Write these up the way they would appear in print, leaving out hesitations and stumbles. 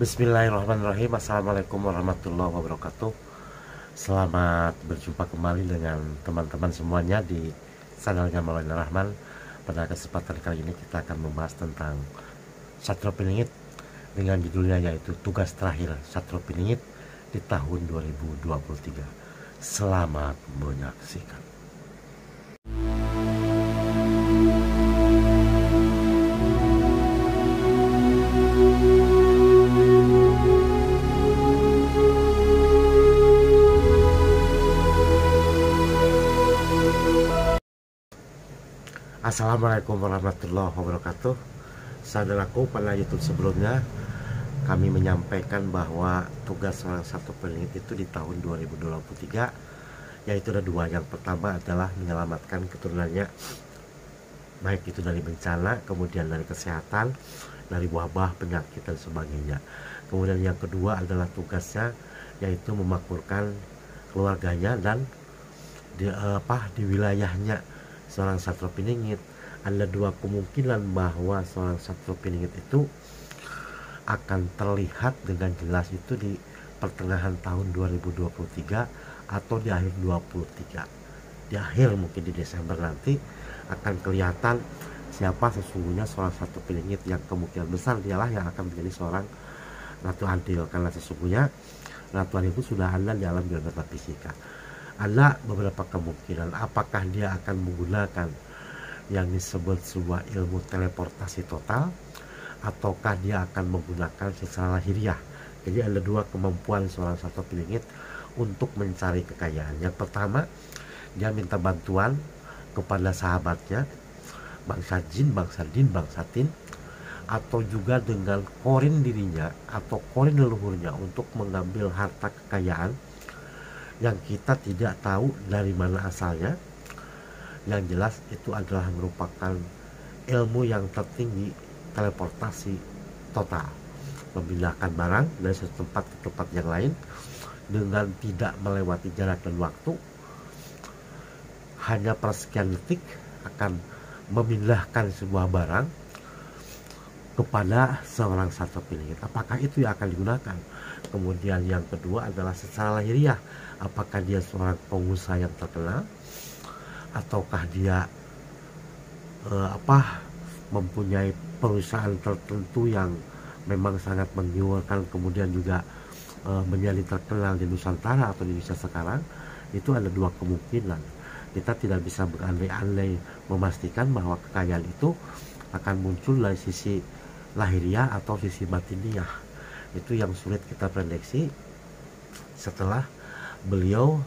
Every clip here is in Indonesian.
Bismillahirrahmanirrahim. Assalamualaikum warahmatullahi wabarakatuh. Selamat berjumpa kembali dengan teman-teman semuanya di channelnya Maulana Rahman. Pada kesempatan kali ini kita akan membahas tentang Satrio Piningit dengan judulnya yaitu tugas terakhir Satrio Piningit di tahun 2023. Selamat menyaksikan. Assalamualaikum warahmatullahi wabarakatuh. Saudaraku, pada YouTube sebelumnya kami menyampaikan bahwa tugas seorang Satrio Piningit itu di tahun 2023 yaitu ada dua. Yang pertama adalah menyelamatkan keturunannya, baik itu dari bencana, kemudian dari kesehatan, dari wabah, penyakit dan sebagainya. Kemudian yang kedua adalah tugasnya yaitu memakmurkan keluarganya dan di wilayahnya. Seorang Satrio Piningit, ada dua kemungkinan bahwa seorang Satrio Piningit itu akan terlihat dengan jelas itu di pertengahan tahun 2023 atau di akhir 23. Di akhir mungkin di Desember nanti akan kelihatan siapa sesungguhnya seorang Satrio Piningit, yang kemungkinan besar dialah yang akan menjadi seorang Ratu Adil, karena sesungguhnya Ratu Adil itu sudah ada di alam biometafisika. Metafisika. Ada beberapa kemungkinan apakah dia akan menggunakan yang disebut sebuah ilmu teleportasi total, ataukah dia akan menggunakan secara lahiriah. Jadi ada dua kemampuan seorang Satrio Piningit untuk mencari kekayaan. Yang pertama, dia minta bantuan kepada sahabatnya, bangsa jin, bangsa din, bangsa tin, atau juga dengan korin dirinya atau korin leluhurnya untuk mengambil harta kekayaan yang kita tidak tahu dari mana asalnya. Yang jelas itu adalah merupakan ilmu yang tertinggi, teleportasi total, memindahkan barang dari satu tempat ke tempat yang lain dengan tidak melewati jarak dan waktu. Hanya persekian detik akan memindahkan sebuah barang kepada seorang Satrio Piningit. Apakah itu yang akan digunakan? Kemudian yang kedua adalah secara lahiriah, apakah dia seorang pengusaha yang terkenal, ataukah dia mempunyai perusahaan tertentu yang memang sangat menggiurkan, kemudian juga menjadi terkenal di Nusantara atau di Indonesia sekarang. Itu ada dua kemungkinan. Kita tidak bisa berandai-andai memastikan bahwa kekayaan itu akan muncul dari sisi lahiriah atau sisi batiniah. Itu yang sulit kita prediksi setelah beliau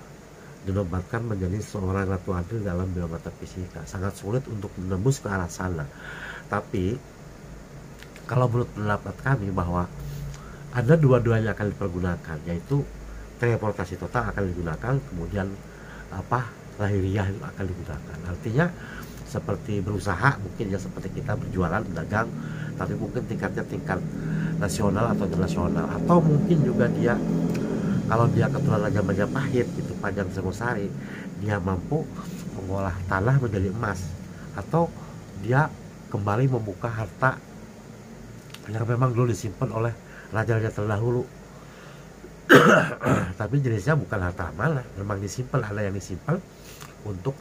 dinobatkan menjadi seorang Ratu Adil dalam biometafisika. Sangat sulit untuk menembus ke arah sana. Tapi kalau menurut pendapat kami bahwa ada dua-duanya akan dipergunakan, yaitu teleportasi total akan digunakan, kemudian lahiriah akan digunakan. Artinya seperti berusaha, mungkin ya seperti kita berjualan, berdagang, tapi mungkin tingkat nasional atau internasional, atau mungkin juga dia, kalau dia keturunan Raja Majapahit itu Panjang Singosari, dia mampu mengolah tanah menjadi emas, atau dia kembali membuka harta yang memang dulu disimpan oleh raja-raja terdahulu. Tapi jenisnya bukan harta amanah, memang disimpan, ada yang disimpan untuk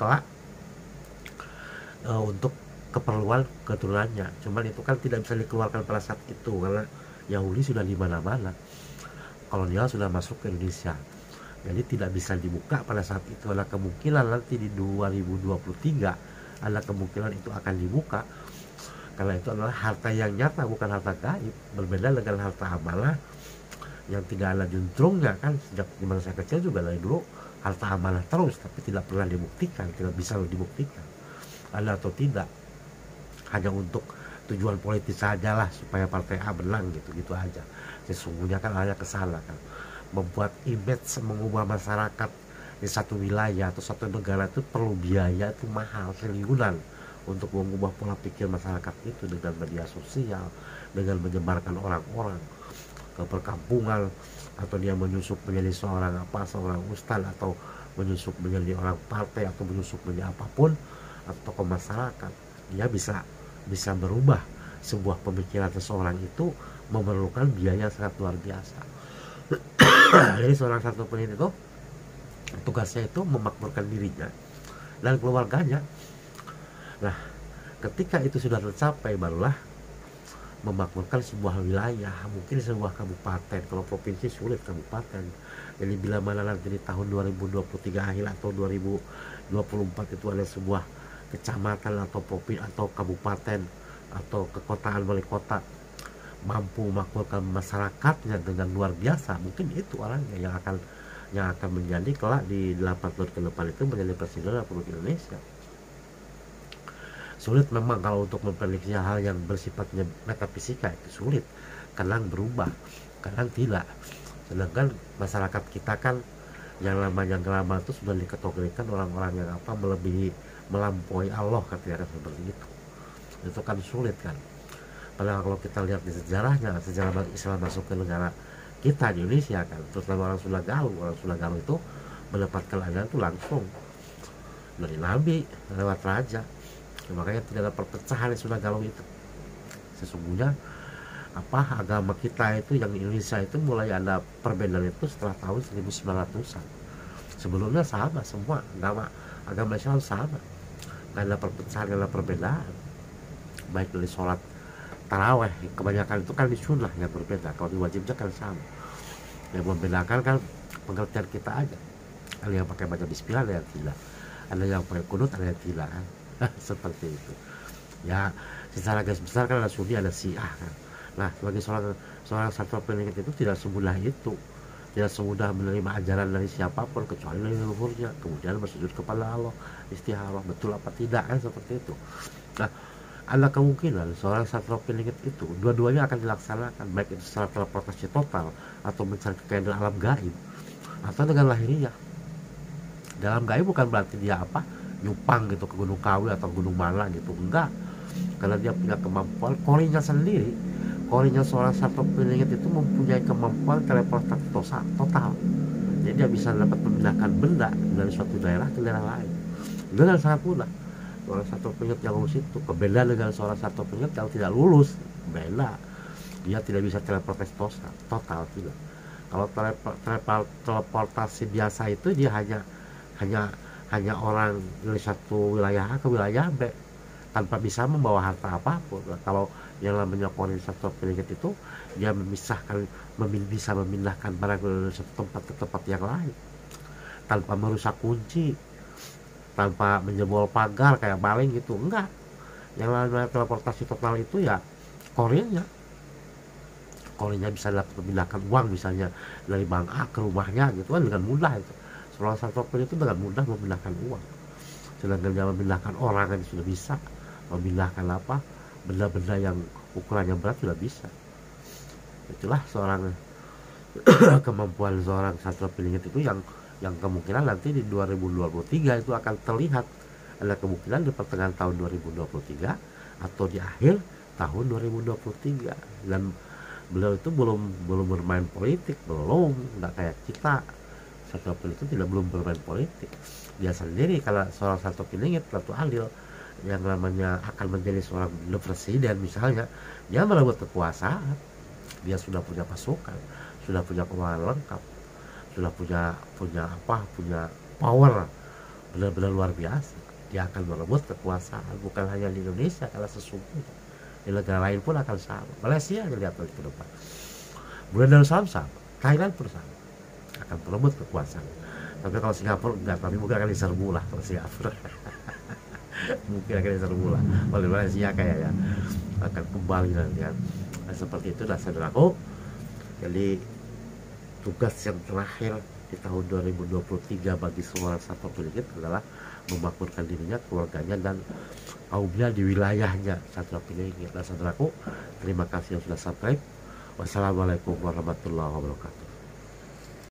untuk keperluan keturunannya. Cuman itu kan tidak bisa dikeluarkan pada saat itu karena Yahudi sudah di mana-mana, kolonial sudah masuk ke Indonesia, jadi tidak bisa dibuka pada saat itu. Ada kemungkinan nanti di 2023 ada kemungkinan itu akan dibuka, karena itu adalah harta yang nyata, bukan harta gaib. Berbeda dengan harta amanah yang tidak ada juntrungnya, kan sejak zaman saya kecil juga dari dulu harta amanah terus, tapi tidak pernah dibuktikan, tidak bisa dibuktikan ada atau tidak, hanya untuk tujuan politis sajalah supaya partai A menang gitu aja. Sesungguhnya kan hanya kesana kan, membuat image, mengubah masyarakat di satu wilayah atau satu negara itu perlu biaya, itu mahal, triliunan untuk mengubah pola pikir masyarakat itu dengan media sosial, dengan menyebarkan orang-orang ke perkampungan, atau dia menyusup menjadi seorang ustaz, atau menyusup menjadi orang partai, atau menyusup menjadi apapun atau ke masyarakat. Dia bisa berubah sebuah pemikiran seseorang itu memerlukan biaya sangat luar biasa. Jadi seorang satu peneliti itu tugasnya itu memakmurkan dirinya dan keluarganya. Nah, ketika itu sudah tercapai, barulah memakmurkan sebuah wilayah, mungkin sebuah kabupaten. Kalau provinsi sulit, kabupaten. Jadi bila mana nanti di tahun 2023 akhir atau 2024 itu ada sebuah kecamatan atau provinsi atau kabupaten atau kekotaan wali kota mampu memakmurkan masyarakatnya dengan luar biasa, mungkin itu orangnya yang akan menjadi kelak di 8 tahun ke depan itu menjadi presiden Republik Indonesia. Sulit memang kalau untuk memprediksi hal yang bersifatnya metafisika, itu sulit, kadang berubah, kadang tidak. Sedangkan masyarakat kita kan yang namanya agama itu sudah dikategorikan orang-orang yang melebihi, melampaui Allah, katanya seperti itu kan sulit kan. Padahal kalau kita lihat di sejarahnya, sejarah Islam masuk ke negara kita di Indonesia kan, terutama orang Sunda Galuh itu mendapatkan ajaran itu langsung dari Nabi lewat raja. Makanya tidak ada perpecahan di Sunda Galuh itu. Sesungguhnya agama kita itu yang di Indonesia itu mulai ada perbedaan itu setelah tahun 1900-an. Sebelumnya sama semua, agama Islam sama, nggak ada perpecahan, nggak ada perbedaan. Baik dari sholat taraweh, kebanyakan itu kan di sunnah yang berbeda, kalau diwajibnya kan sama. Yang membedakan kan pengertian kita aja. Ada yang pakai baca bismillah, ada yang tidak. Ada yang pakai kunut, ada yang tidak kan. Seperti itu ya. Secara garis besar kan ada Sunni, ada Syiah kan. Nah, sebagai seorang satu peneliti itu tidak semudah itu, tidak semudah menerima ajaran dari siapapun kecuali dari leluhurnya, kemudian bersujud kepada Allah, istikharah betul apa tidak kan, seperti itu. Nah, ada kemungkinan seorang satu peneliti itu dua-duanya akan dilaksanakan, baik itu secara teleportasi total atau mencari kekayaan alam gaib atau dengan lahiriah. Dalam gaib bukan berarti dia nyupang gitu ke Gunung Kawi atau Gunung Mana gitu, enggak, karena dia punya kemampuan korinya sendiri. Korinya seorang satu peneliti itu mempunyai kemampuan teleportasi total. Jadi dia bisa dapat memindahkan benda dari suatu daerah ke daerah lain dengan sangat mudah. Seorang satu peneliti yang lulus itu berbeda dengan seorang satu peneliti yang tidak lulus, beda. Dia tidak bisa teleportasi total, tidak. Kalau teleportasi biasa itu dia hanya orang dari satu wilayah A ke wilayah B tanpa bisa membawa harta apapun. Kalau yang namanya satu peneliti itu dia bisa memindahkan barang dari satu tempat ke tempat yang lain tanpa merusak kunci, tanpa menjebol pagar kayak maling gitu, enggak. Yang namanya teleportasi total itu ya korinya bisa dapat memindahkan uang misalnya dari bank A ke rumahnya gitu kan dengan mudah itu. Seorang satu itu dengan mudah memindahkan uang. Sedangkan dia memindahkan orang kan sudah bisa, memindahkan benda-benda yang ukurannya berat sudah bisa. Itulah kemampuan seorang satu peneliti itu yang kemungkinan nanti di 2023 itu akan terlihat. Ada kemungkinan di pertengahan tahun 2023 atau di akhir tahun 2023. Dan beliau itu belum bermain politik, nggak kayak kita. Satu peneliti itu belum bermain politik. Dia sendiri kalau seorang satu peneliti satu adil yang namanya akan menjadi seorang presiden misalnya, dia merebut kekuasaan, dia sudah punya pasukan, sudah punya keuangan lengkap, sudah punya power benar-benar luar biasa. Dia akan merebut kekuasaan bukan hanya di Indonesia, karena sesungguhnya di negara lain pun akan sama. Malaysia aja lihat ke depan, Brunei Darussalam sama, Thailand pun sama, akan merebut kekuasaan. Tapi kalau Singapura enggak, tapi mungkin akan diserbu lah kalau Singapura. Mungkin akan diserbu lah. Kalau Malaysia kayaknya akan kembali nanti kan. Nah, seperti itu dah saudaraku. Jadi tugas yang terakhir di tahun 2023 bagi seorang satu peneliti adalah memakmurkan dirinya, keluarganya, dan kaumnya di wilayahnya satu peneliti. Nah saudaraku, terima kasih yang sudah subscribe. Wassalamualaikum warahmatullahi wabarakatuh.